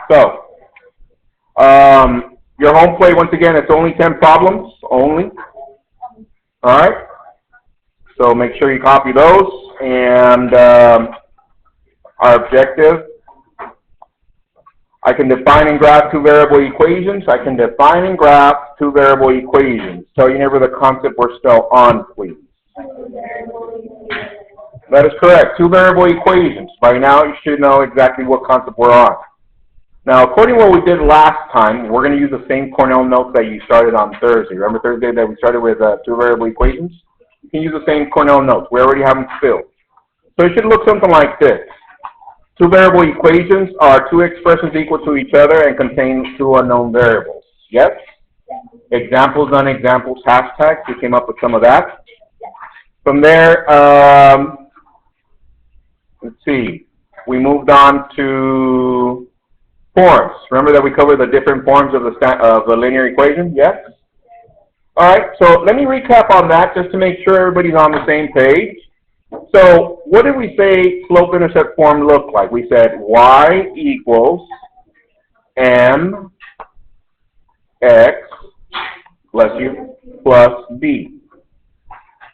So, your home plate, once again, it's only 10 problems, only. All right? So make sure you copy those. And our objective, I can define and graph two variable equations. I can define and graph two variable equations. Tell your neighbor the concept we're still on, please. That is correct. Two variable equations. By now, you should know exactly what concept we're on. Now, according to what we did last time, we're going to use the same Cornell notes that you started on Thursday. Remember Thursday that we started with two variable equations? You can use the same Cornell notes. We already have them filled. So it should look something like this. Two variable equations are two expressions equal to each other and contain two unknown variables. Yes? Examples, non-examples, hashtags. We came up with some of that. From there, let's see. We moved on to forms. Remember that we covered the different forms of the linear equation? Yes? All right, so let me recap on that just to make sure everybody's on the same page. So what did we say slope-intercept form looked like? We said y equals mx, bless you, plus b.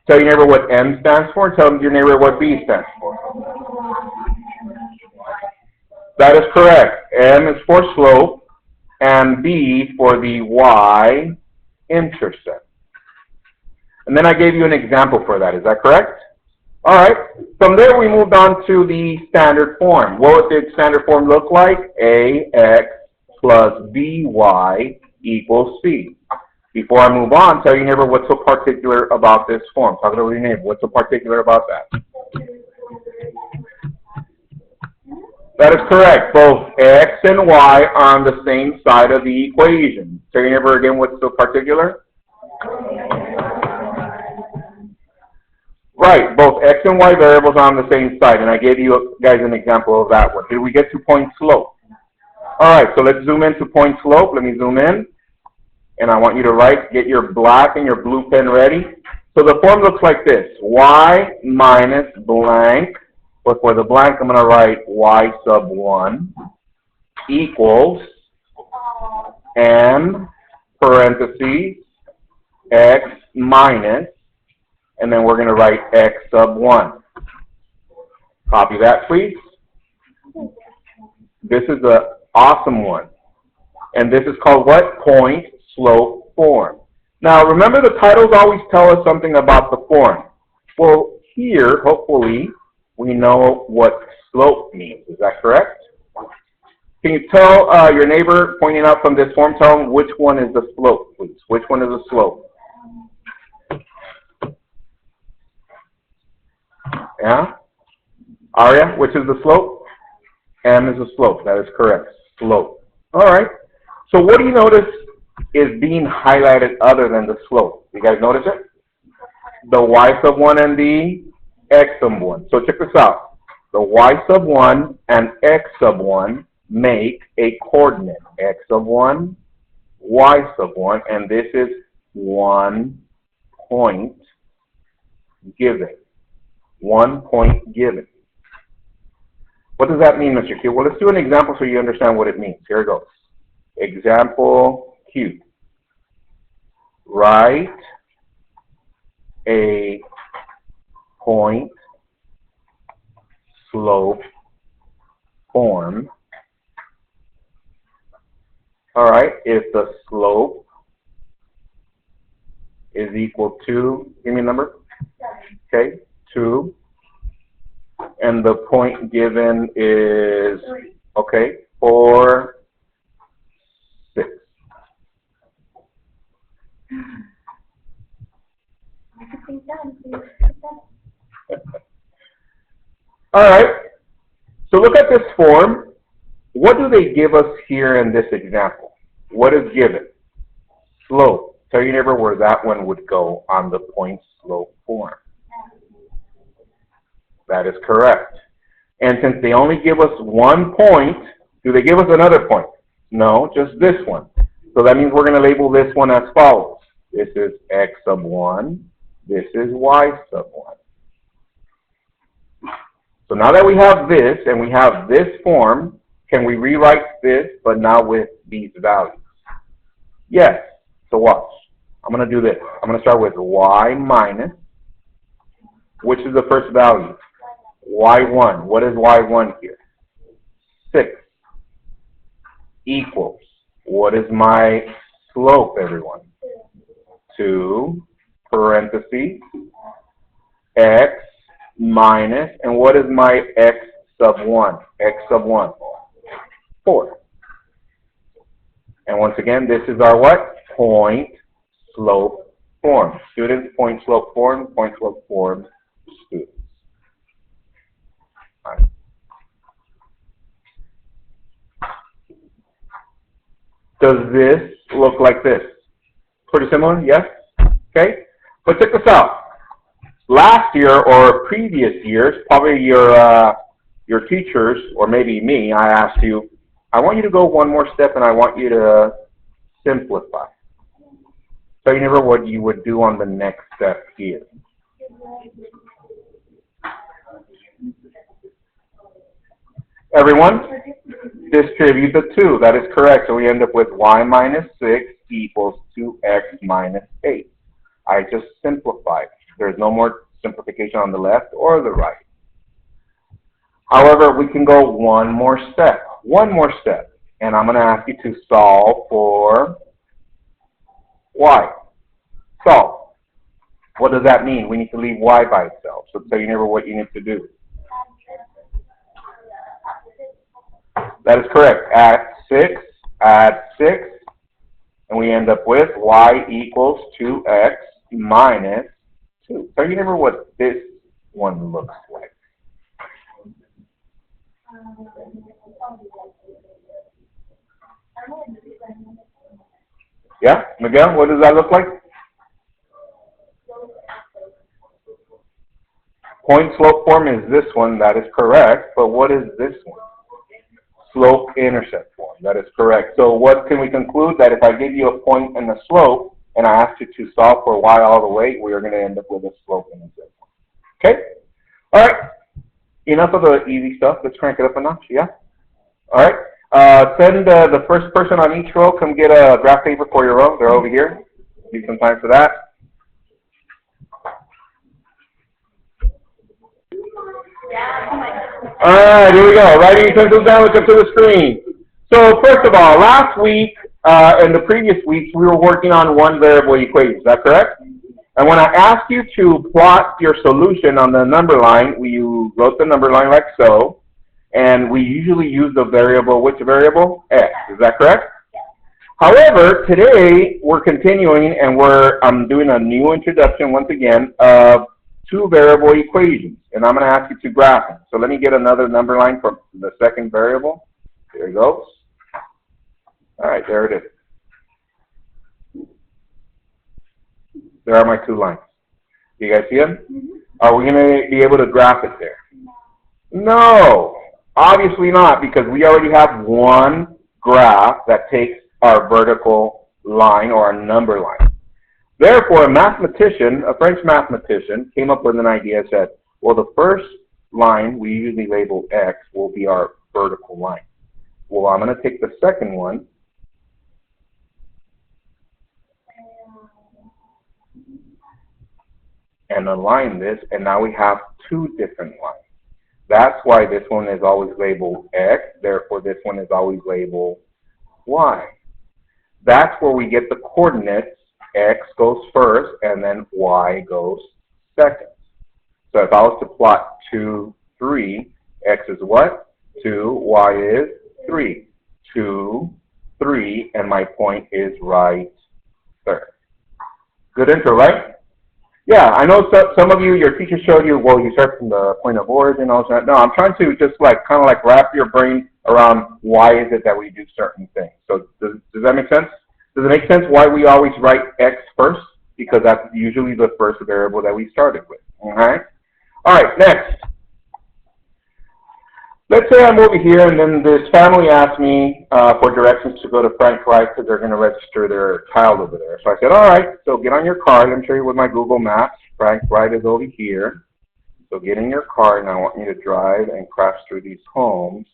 Tell your neighbor what m stands for. Tell your neighbor what b stands for. That is correct. M is for slope, and B for the y-intercept. And then I gave you an example for that. Is that correct? All right. From there, we moved on to the standard form. What did standard form look like? AX plus BY equals C. Before I move on, tell your neighbor what's so particular about this form. Talk to your neighbor. What's so particular about that? That is correct. Both x and y are on the same side of the equation. Tell your neighbor again what's so particular? Right. Both x and y variables are on the same side, and I gave you guys an example of that one. Did we get to point slope? All right, so let's zoom into point slope. Let me zoom in, and I want you to write, get your black and your blue pen ready. So the form looks like this. Y minus blank. But for the blank, I'm going to write y sub 1 equals m parentheses x minus, and then we're going to write x sub 1. Copy that, please. This is an awesome one. And this is called what? Point slope form. Now, remember the titles always tell us something about the form. Well, here, hopefully, we know what slope means. Is that correct? Can you tell your neighbor pointing out from this form, tell them which one is the slope, please? Which one is the slope? Yeah? Arya, which is the slope? M is the slope. That is correct. Slope. All right. So what do you notice is being highlighted other than the slope? You guys notice it? The y sub 1 and the x sub 1. So check this out. The y sub 1 and x sub 1 make a coordinate. X sub 1, y sub 1, and this is 1 point given. 1 point given. What does that mean, Mr. Q? Well, let's do an example so you understand what it means. Here it goes. Example Q. Write a point slope form. All right, if the slope is equal to, give me a number. Okay, 2. And the point given is, okay, 4, 6. All right, so look at this form. What do they give us here in this example? What is given? Slope. Tell your neighbor where that one would go on the point slope form. That is correct. And since they only give us 1 point, do they give us another point? No, just this one. So that means we're going to label this one as follows. This is x sub 1. This is y sub 1. So now that we have this and we have this form, can we rewrite this, but now with these values? Yes. So watch. I'm going to do this. I'm going to start with y minus, which is the first value? y1. What is y1 here? 6 equals, what is my slope, everyone? 2 parentheses x minus, and what is my x sub 1? X sub 1, 4. And once again, this is our what? Point slope form. Students, point slope form, students. All right. Does this look like this? Pretty similar, yes? Okay, but check this out. Last year or previous years, probably your teachers, or maybe me, I asked you, I want you to go one more step and I want you to simplify. So you remember what you would do on the next step here. Everyone, distribute the 2. That is correct. So we end up with y minus 6 equals 2x minus 8. I just simplified. There's no more simplification on the left or the right. However, we can go one more step. And I'm going to ask you to solve for y. Solve. What does that mean? We need to leave y by itself. So you remember what you need to do. That is correct. Add 6, and we end up with y equals 2x minus 2. So you remember what this one looks like. Yeah, Miguel, what does that look like? Point slope form is this one, that is correct, but what is this one? Slope-intercept form, that is correct. So what can we conclude? That if I give you a point and a slope, and I ask you to solve for y all the way, we are going to end up with a slope-intercept form. Okay? All right. Enough of the easy stuff. Let's crank it up a notch, yeah? All right. Send the first person on each row, come get a graph paper for your row. They're over here. Need some time for that. All right, here we go. Writing utensils down, look up to the screen. So first of all, last week and the previous weeks, we were working on one variable equation. Is that correct? And when I asked you to plot your solution on the number line, we wrote the number line like so. And we usually use the variable, which variable? X. Is that correct? However, today we're continuing and I'm doing a new introduction once again of 2 variable equations. And I'm going to ask you to graph them. So let me get another number line for the second variable. There it goes. All right, there it is. There are my 2 lines. Do you guys see them? Are we going to be able to graph it there? No, obviously not, because we already have one graph that takes our vertical line or our number line. Therefore, a French mathematician, came up with an idea and said, well, the first line we usually label X will be our vertical line. Well, I'm going to take the second one and align this, and now we have 2 different lines. That's why this one is always labeled X, therefore this one is always labeled Y. That's where we get the coordinates. X goes first, and then Y goes second. So if I was to plot 2, 3, X is what? 2, Y is 3. 2, 3, and my point is right there. Good intro, right? Yeah, I know some of you, your teacher showed you, well, you start from the point of origin, all that. No, I'm trying to just kind of wrap your brain around why is it that we do certain things. So does that make sense? Does it make sense why we always write X first? Because that's usually the first variable that we started with. All right? All right, next. Let's say I'm over here and then this family asked me for directions to go to Frank Wright because they're going to register their child over there. So I said, all right, so get on your car. Let me show you with my Google Maps. Frank Wright is over here. So get in your car and I want you to drive and crash through these homes.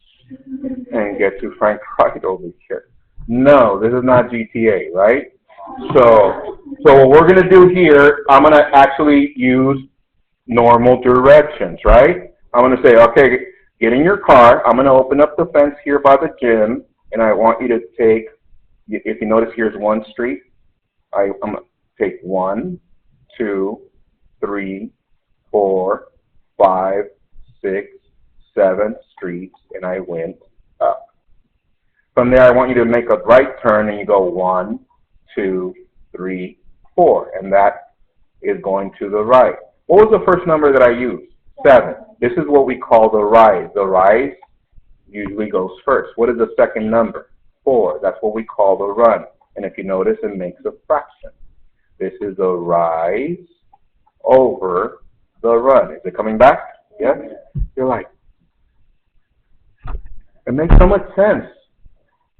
and get to Frank right over here. No, this is not GTA, right? So what we're going to do here, I'm going to actually use normal directions, right? I'm going to say, okay, get in your car. I'm going to open up the fence here by the gym, and I want you to take, if you notice, here's one street. I'm going to take 1, 2, 3, 4, 5, 6, 7 streets, and I went up. From there, I want you to make a right turn, and you go 1, 2, 3, 4, and that is going to the right. What was the first number that I used? 7. This is what we call the rise. The rise usually goes first. What is the second number? 4. That's what we call the run. And if you notice, it makes a fraction. This is the rise over the run. Is it coming back? Yes? You're like, it makes so much sense.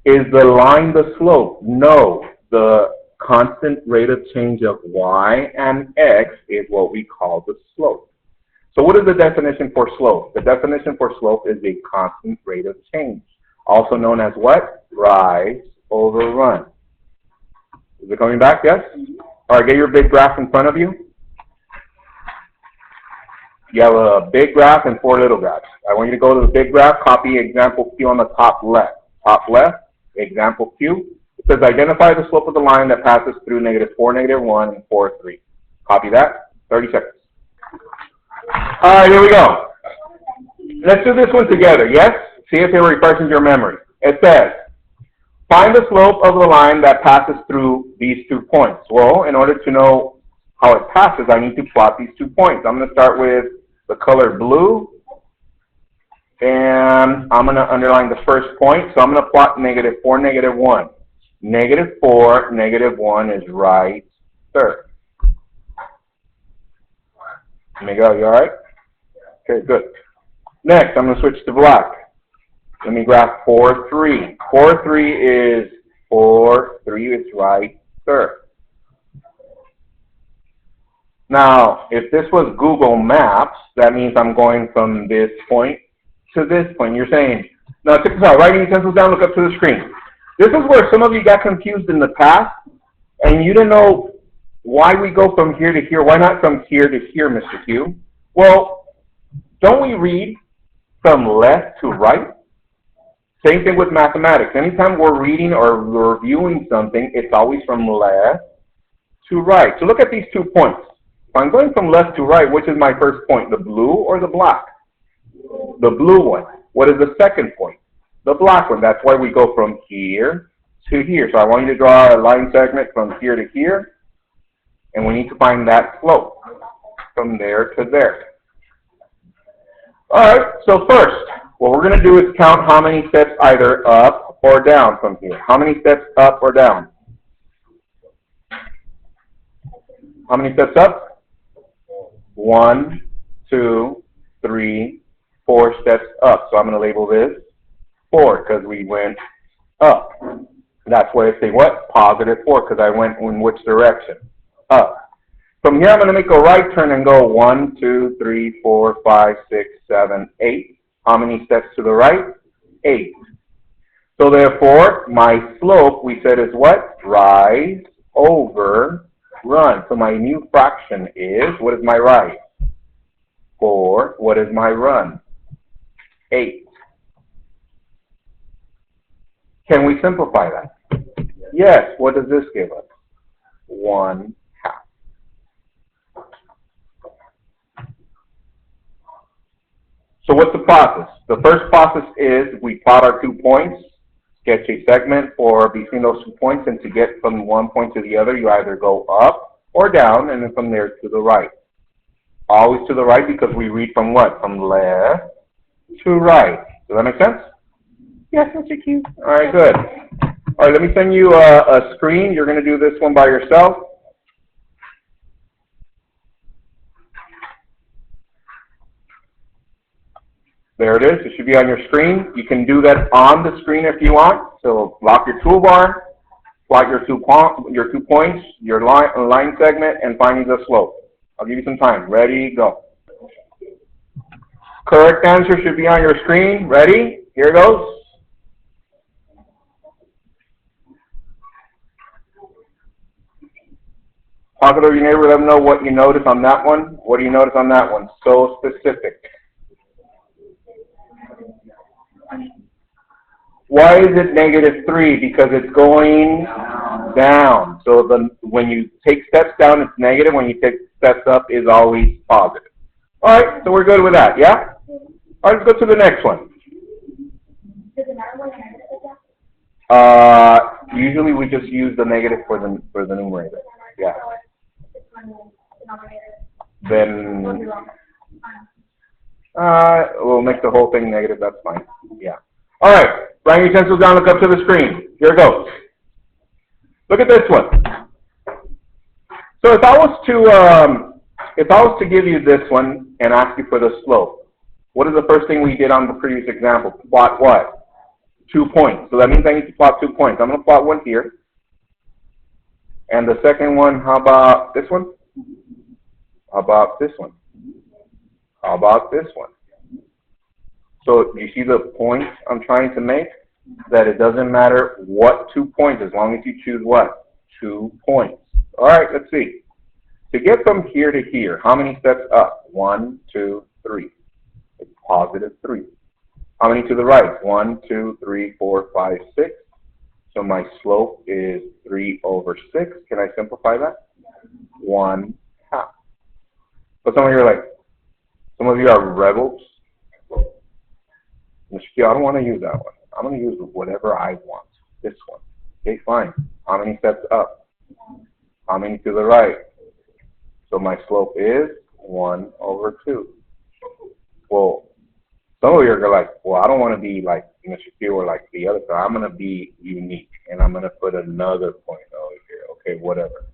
Is the line the slope? No. The constant rate of change of y and x is what we call the slope. So what is the definition for slope? The definition for slope is a constant rate of change, also known as what? Rise over run. Is it coming back? Yes? All right, get your big graph in front of you. You have a big graph and 4 little graphs. I want you to go to the big graph, copy example Q on the top left. Top left, example Q. It says identify the slope of the line that passes through -4, -1, and 4, 3. Copy that. 30 seconds. All right, here we go. Let's do this one together, yes? See if it refreshes your memory. It says, find the slope of the line that passes through these 2 points. Well, in order to know how it passes, I need to plot these 2 points. I'm going to start with the color blue, and I'm going to underline the first point. So I'm going to plot -4, -1. -4, -1 is right there. Miguel, you all right? Okay, good. Next, I'm going to switch to black. Let me graph 4, 3. 4, 3 is 4, 3 is right there. Now, if this was Google Maps, that means I'm going from this point to this point. You're saying, now check this out, write your utensils down, look up to the screen. This is where some of you got confused in the past, and you didn't know why we go from here to here. Why not from here to here, Mr. Q? Well, don't we read from left to right? Same thing with mathematics. Anytime we're reading or reviewing something, it's always from left to right. So look at these 2 points. If I'm going from left to right, which is my first point, the blue or the black? The blue one. What is the second point? The black one. That's why we go from here to here. So I want you to draw a line segment from here to here, and we need to find that slope from there to there. All right, so first, what we're going to do is count how many steps either up or down from here. How many steps up or down? How many steps up? 1, 2, 3, 4 steps up. So I'm going to label this 4 because we went up. That's why I say what? Positive 4 because I went in which direction? Up. From here I'm going to make a right turn and go 1, 2, 3, 4, 5, 6, 7, 8. How many steps to the right? 8. So therefore, my slope, we said, is what? Rise over run. So my new fraction is, what is my rise? 4. What is my run? 8. Can we simplify that? Yes. What does this give us? 1/2. So what's the process? The first process is we plot our 2 points, sketch a segment for between those 2 points, and to get from one point to the other, you either go up or down, and then from there to the right. Always to the right because we read from what? From left to right. Does that make sense? Yes, Mr. Q. All right, good. All right, let me send you a screen. You're going to do this one by yourself. There it is. It should be on your screen. You can do that on the screen if you want. So lock your toolbar, plot your 2 points, your line segment, and finding the slope. I'll give you some time. Ready, go. Correct answer should be on your screen. Ready? Here goes. Talk to your neighbor, let them know what you notice on that one. What do you notice on that one? So specific. Why is it -3? Because it's going down. So when you take steps down, it's negative. When you take steps up, it's always positive. All right, so we're good with that, yeah? All right, let's go to the next one. Usually we just use the negative for the numerator. Yeah. Then we'll make the whole thing negative. That's fine. Yeah. All right. Bring your utensils down. Look up to the screen. Here it goes. Look at this one. So if I was to give you this one and ask you for the slope, what is the first thing we did on the previous example? Plot what? 2 points. So that means I need to plot 2 points. I'm going to plot one here. And the second one, how about this one? How about this one? How about this one? So you see the point I'm trying to make? That it doesn't matter what 2 points, as long as you choose what? 2 points. All right, let's see. To get from here to here, how many steps up? 1, 2, 3. It's +3. How many to the right? 1, 2, 3, 4, 5, 6. So my slope is 3/6. Can I simplify that? 1/2. But some of you are rebels. Mr. Q, I don't want to use that one. I'm going to use whatever I want. This one. Okay, fine. How many steps up? How many to the right? So my slope is 1/2. Well, some of you are like, well, I don't want to be like Mr. Q or like the other guy. I'm going to be unique, and I'm going to put another point over here. Okay, whatever.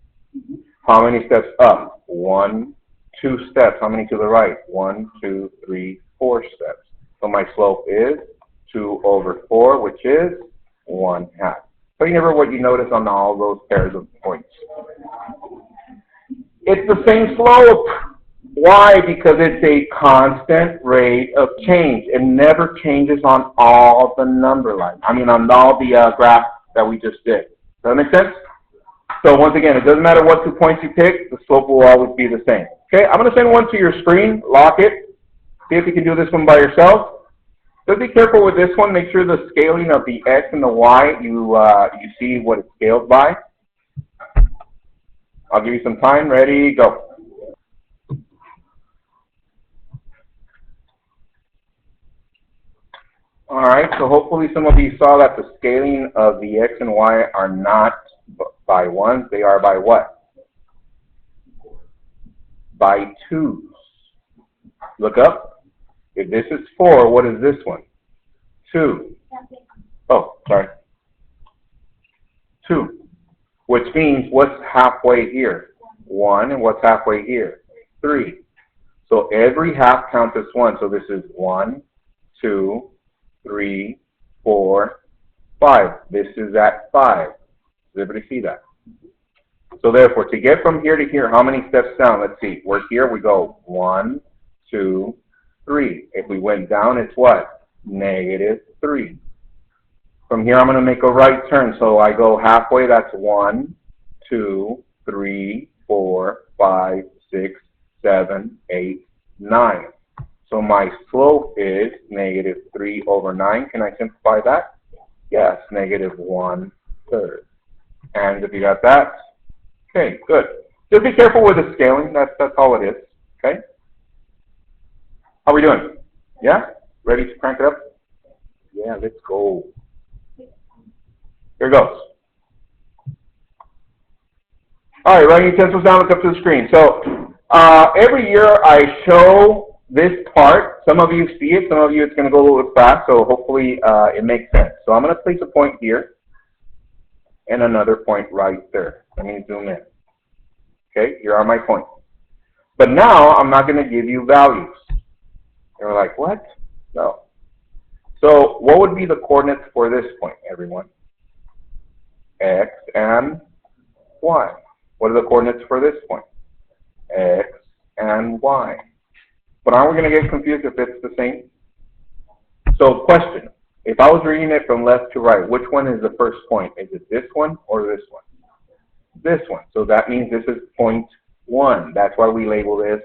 How many steps up? 1, 2 steps. How many to the right? 1, 2, 3, 4 steps. So my slope is 2/4, which is 1/2. So you never what you notice on all those pairs of points. It's the same slope. Why? Because it's a constant rate of change. It never changes on all the number lines. I mean, on all the graphs that we just did. Does that make sense? So once again, it doesn't matter what 2 points you pick, the slope will always be the same. Okay, I'm going to send one to your screen. Lock it. See if you can do this one by yourself. Just be careful with this one. Make sure the scaling of the x and the y, you see what it's scaled by. I'll give you some time. Ready, go. All right, so hopefully some of you saw that the scaling of the x and y are not by ones. They are by what? By 2s. Look up. If this is 4, what is this one? 2. Oh, sorry. 2. Which means what's halfway here? 1. And what's halfway here? 3. So every half counts as 1. So this is 1, 2, 3, 4, 5. This is at 5. Does everybody see that? So therefore, to get from here to here, how many steps down? Let's see. We're here. We go 1, 2, 3. If we went down, it's what? -3. From here, I'm going to make a right turn. So I go halfway. That's 1, 2, 3, 4, 5, 6, 7, 8, 9. So my slope is -3/9. Can I simplify that? Yes, -1/3. And if you got that, okay, good. Just be careful with the scaling. That's all it is. Okay. How are we doing? Yeah? Ready to crank it up? Yeah, let's go. Here goes. All right, writing utensils down, look up to the screen. So every year I show this part. Some of you see it, some of you it's going to go a little bit fast, so hopefully it makes sense. So I'm going to place a point here and another point right there. Let me zoom in. Okay, here are my points. But now I'm not going to give you values. You're like, what? No. So what would be the coordinates for this point, everyone? X and Y. What are the coordinates for this point? X and Y. But aren't we going to get confused if it's the same? So question, If I was reading it from left to right, which one is the first point? Is it this one or this one? This one. So that means this is point 1. That's why we label this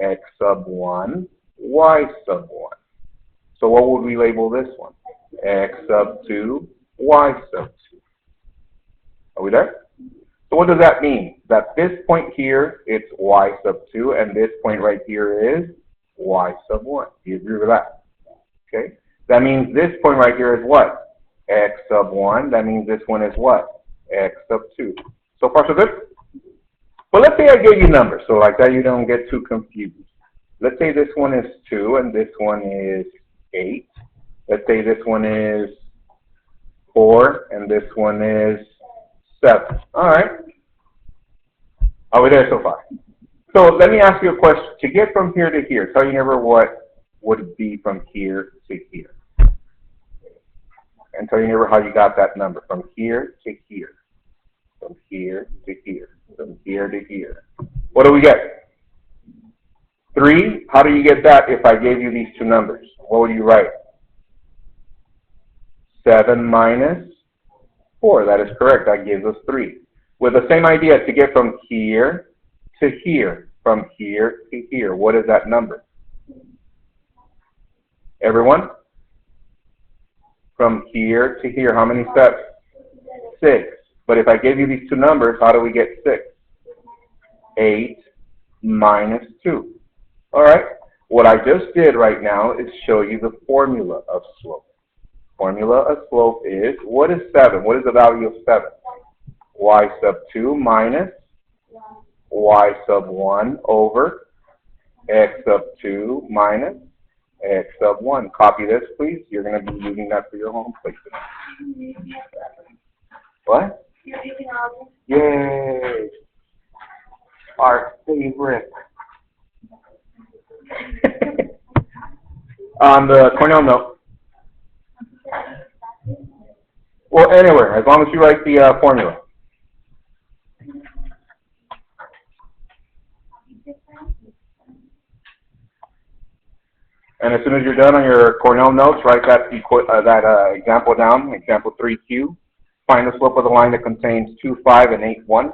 x sub 1, y sub 1. So what would we label this one? X sub 2, y sub 2. Are we there? So what does that mean? That this point here, it's y sub 2, and this point right here is y sub 1. Do you agree with that? Okay. That means this point right here is what? X sub 1. That means this one is what? X sub 2. So far, so good? But let's say I gave you numbers, so like that you don't get too confused. Let's say this one is 2 and this one is 8. Let's say this one is 4 and this one is 7. All right. Are we there so far? So let me ask you a question. To get from here to here, tell your neighbor what would it be from here to here. And tell your neighbor how you got that number from here to here. From here to here. From here to here. What do we get? 3. How do you get that if I gave you these two numbers? What would you write? 7 minus 4. That is correct. That gives us 3. With the same idea, to get from here to here. From here to here. What is that number? Everyone? From here to here. How many steps? 6. But if I gave you these two numbers, how do we get 6? 8 minus 2. All right. What I just did right now is show you the formula of slope. Formula of slope is, what is 7? What is the value of 7? Y sub 2 minus y sub 1 over x sub 2 minus x sub 1. Copy this, please. You're going to be using that for your home plate. What? Yay! Our favorite. On the Cornell note. Well, anywhere, as long as you write the formula. And as soon as you're done on your Cornell notes, write that example down, example 3Q. Find the slope of the line that contains 2, 5, and 8, 1.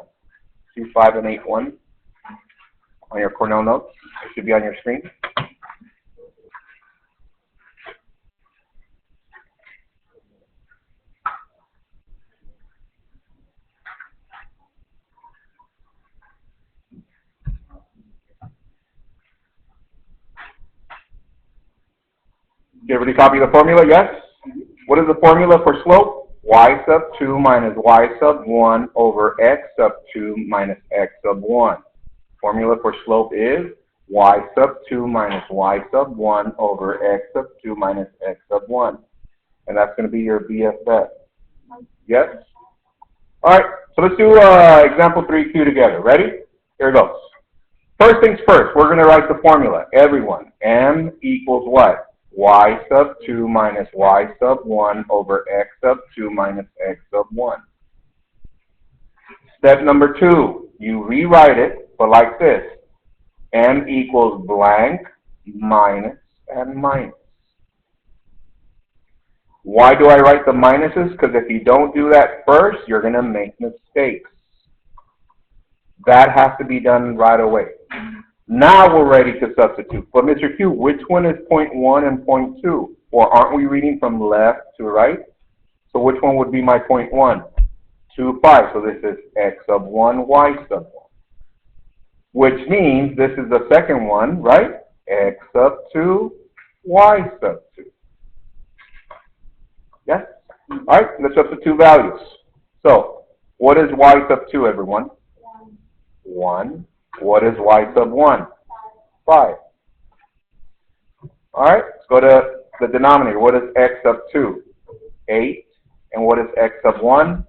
2, 5, and 8, 1 on your Cornell notes. It should be on your screen. Did everybody copy the formula? Yes? What is the formula for slope? Y sub 2 minus y sub 1 over x sub 2 minus x sub 1. Formula for slope is y sub 2 minus y sub 1 over x sub 2 minus x sub 1. And that's going to be your BFF. Yes? All right, so let's do example 3Q together. Ready? Here it goes. First things first, we're going to write the formula. Everyone, M equals what? Y sub 2 minus y sub 1 over x sub 2 minus x sub 1. Step number 2, you rewrite it, but like this. M equals blank, minus, and minus. Why do I write the minuses? Because if you don't do that first, you're going to make mistakes. That has to be done right away. Now we're ready to substitute. But Mr. Q, which one is point 1 and point 2? Or aren't we reading from left to right? So which one would be my point 1? 2, 5. So this is x sub 1, y sub 1. Which means this is the second one, right? X sub 2, y sub 2. Yes? All right, let's substitute values. So what is y sub 2, everyone? 1. What is y sub 1? 5. All right, let's go to the denominator. What is x sub 2? 8. And what is x sub 1?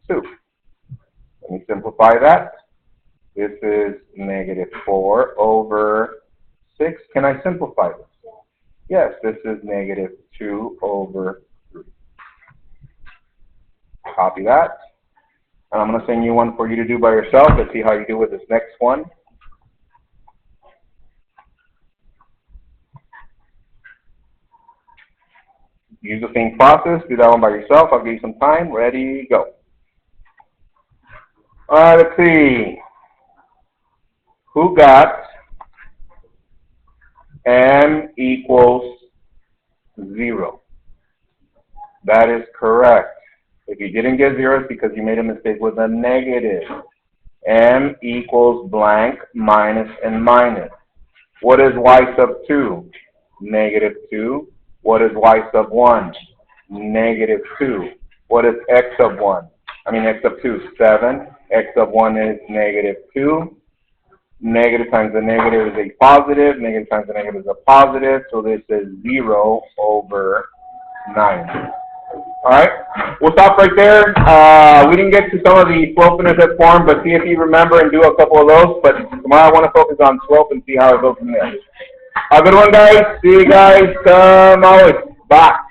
2. Let me simplify that. This is negative 4 over 6. Can I simplify this? Yes, this is negative 2 over 3. Copy that. And I'm going to send you one for you to do by yourself. Let's see how you do with this next one. use the same process. Do that one by yourself. I'll give you some time. Ready, go. All right, let's see. Who got m equals 0? That is correct. If you didn't get 0, it's because you made a mistake with a negative. M equals blank minus and minus. What is y sub 2? Negative 2. What is y sub 1? Negative 2. What is x sub 1? X sub 2, 7. X sub 1 is negative 2. Negative times the negative is a positive. Negative times the negative is a positive. So this is 0 over 9. All right, we'll stop right there. We didn't get to some of the slope-intercept form, but see if you remember and do a couple of those. But tomorrow I want to focus on slope and see how it goes from there. Have a good one, guys. See you guys tomorrow. Bye.